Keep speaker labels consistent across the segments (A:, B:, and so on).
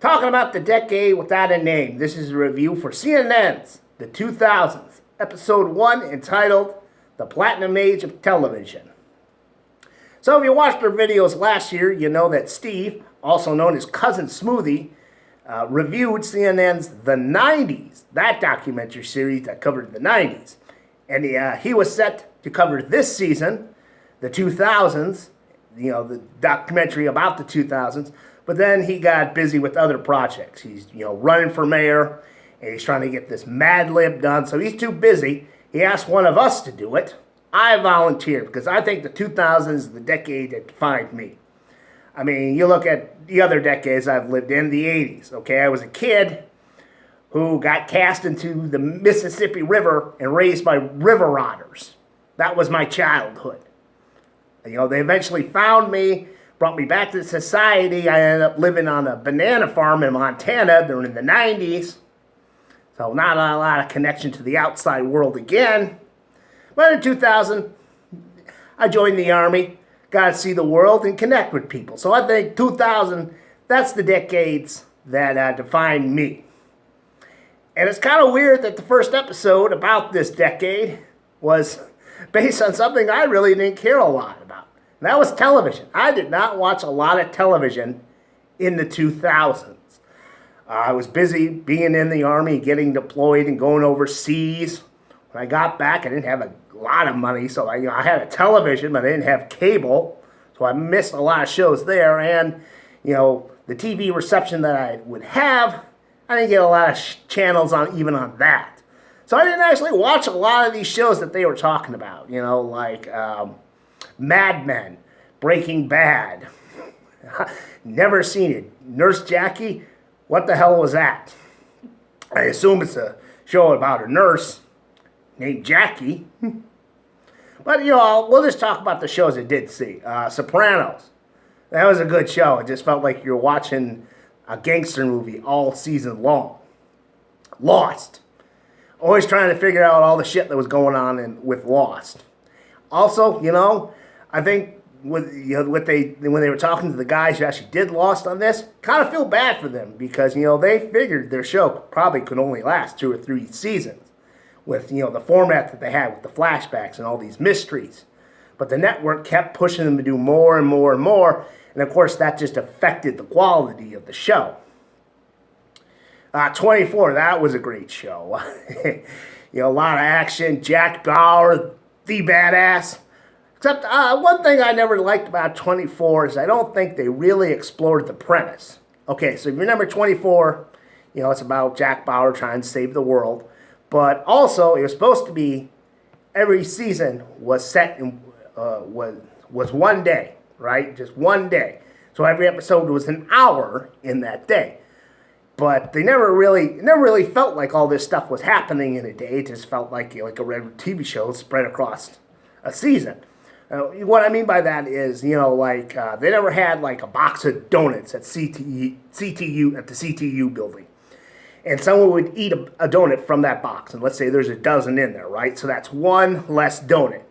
A: Talking about the decade without a name. This is a review for CNN's The 2000s, Episode 1, entitled The Platinum Age of Television. So if you watched our videos last year, you know that Steve, also known as Cousin Smoothie, reviewed CNN's The 90s, that documentary series that covered the 90s. And he was set to cover this season, the 2000s, the documentary about the 2000s, but then he got busy with other projects. He's, running for mayor, and he's trying to get this Mad Lib done, so he's too busy. He asked one of us to do it. I volunteered, because I think the 2000s is the decade that defined me. I mean, you look at the other decades I've lived in, the 80s, okay? I was a kid who got cast into the Mississippi River and raised by river otters. That was my childhood. They eventually found me, brought me back to society. I ended up living on a banana farm in Montana during the 90s. So not a lot of connection to the outside world again. But in 2000, I joined the Army, got to see the world and connect with people. So I think 2000, that's the decades that defined me. And it's kind of weird that the first episode about this decade was based on something I really didn't care a lot about. And that was television. I did not watch a lot of television in the 2000s. I was busy being in the Army, getting deployed and going overseas. When I got back, I didn't have a lot of money, so I had a television, but I didn't have cable. So I missed a lot of shows there. And, the TV reception that I would have, I didn't get a lot of channels even on that. So I didn't actually watch a lot of these shows that they were talking about, like Mad Men, Breaking Bad. Never seen it. Nurse Jackie, what the hell was that? I assume it's a show about a nurse named Jackie. But, we'll just talk about the shows I did see. Sopranos. That was a good show. It just felt like you're watching a gangster movie all season long. Lost. Always trying to figure out all the shit that was going on with Lost. Also, I think when they were talking to the guys who actually did Lost on this, kind of feel bad for them because, they figured their show probably could only last 2 or 3 seasons with, the format that they had with the flashbacks and all these mysteries. But the network kept pushing them to do more and more and more, and of course that just affected the quality of the show. 24, that was a great show. A lot of action. Jack Bauer, the badass. Except one thing I never liked about 24 is I don't think they really explored the premise. Okay, so if you remember 24, it's about Jack Bauer trying to save the world. But also, it was supposed to be every season was set in was one day, right? Just one day. So every episode was an hour in that day. But they never really felt like all this stuff was happening in a day. It just felt like a regular TV show spread across a season. What I mean by that is, they never had like a box of donuts at CTU at the CTU building. And someone would eat a donut from that box. And let's say there's a dozen in there, right? So that's one less donut.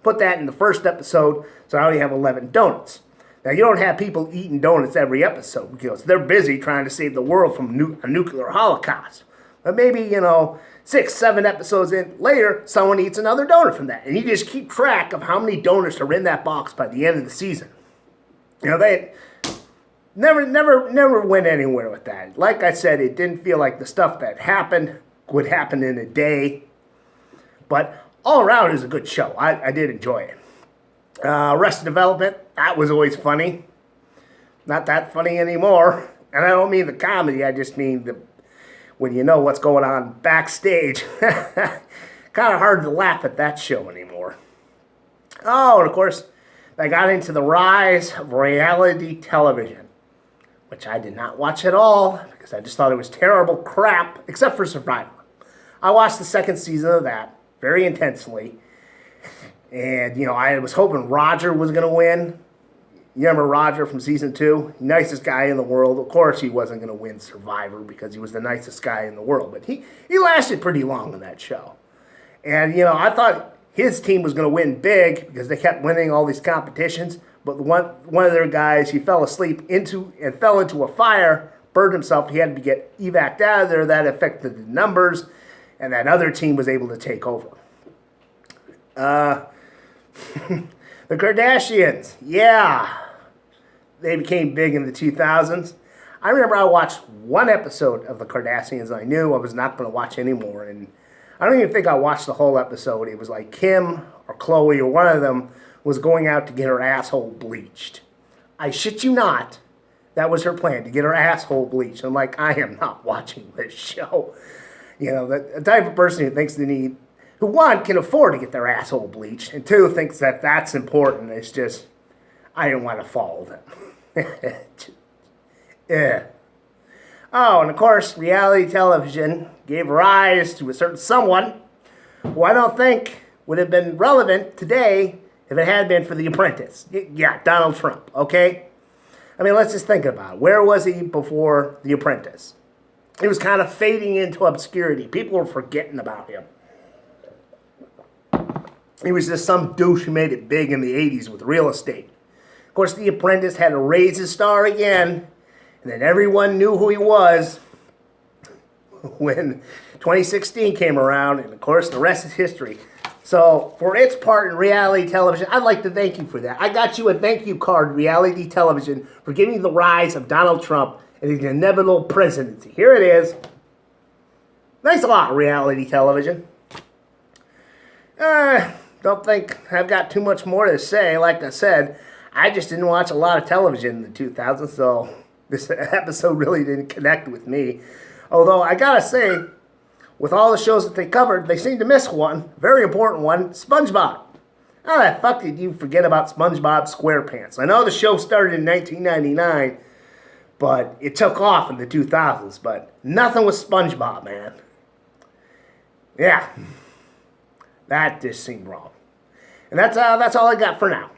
A: Put that in the first episode, so now you have 11 donuts. Now, you don't have people eating donuts every episode because they're busy trying to save the world from a nuclear holocaust. But maybe, 6, 7 episodes in later, someone eats another donut from that. And you just keep track of how many donuts are in that box by the end of the season. They never went anywhere with that. Like I said, it didn't feel like the stuff that happened would happen in a day. But all around, it was a good show. I did enjoy it. Arrested Development, that was always funny. Not that funny anymore. And I don't mean the comedy, I just mean when you know what's going on backstage. Kind of hard to laugh at that show anymore. Oh, and of course, I got into the rise of reality television, which I did not watch at all because I just thought it was terrible crap, except for Survivor. I watched the second season of that very intensely. And, I was hoping Roger was going to win. You remember Roger from season 2? Nicest guy in the world. Of course he wasn't going to win Survivor because he was the nicest guy in the world. But he lasted pretty long in that show. And, I thought his team was going to win big because they kept winning all these competitions. But one of their guys, he fell asleep and fell into a fire, burned himself. He had to get evac'd out of there. That affected the numbers, and that other team was able to take over. The Kardashians, yeah, they became big in the 2000s. I remember I watched one episode of the Kardashians. I knew I was not going to watch anymore, and I don't even think I watched the whole episode. It was like Kim or Chloe or one of them was going out to get her asshole bleached. I shit you not. That was her plan, to get her asshole bleached. I'm like, I am not watching this show. You know, the type of person who thinks they need, who one, can afford to get their asshole bleached, and two, thinks that that's important. It's just, I didn't want to follow them. Yeah. Oh, and of course, reality television gave rise to a certain someone who I don't think would have been relevant today if it had been for The Apprentice. Yeah, Donald Trump, okay? I mean, let's just think about it. Where was he before The Apprentice? He was kind of fading into obscurity. People were forgetting about him. He was just some douche who made it big in the 80s with real estate. Of course, The Apprentice had to raise his star again, and then everyone knew who he was when 2016 came around, and of course, the rest is history. So, for its part in reality television, I'd like to thank you for that. I got you a thank you card, reality television, for giving the rise of Donald Trump and his inevitable presidency. Here it is. Thanks a lot, reality television. Don't think I've got too much more to say. Like I said, I just didn't watch a lot of television in the 2000s, so this episode really didn't connect with me. Although, I gotta say, with all the shows that they covered, they seemed to miss one, very important one, SpongeBob. How the fuck did you forget about SpongeBob SquarePants? I know the show started in 1999, but it took off in the 2000s, but nothing with SpongeBob, man. Yeah, that just seemed wrong. And that's all I got for now.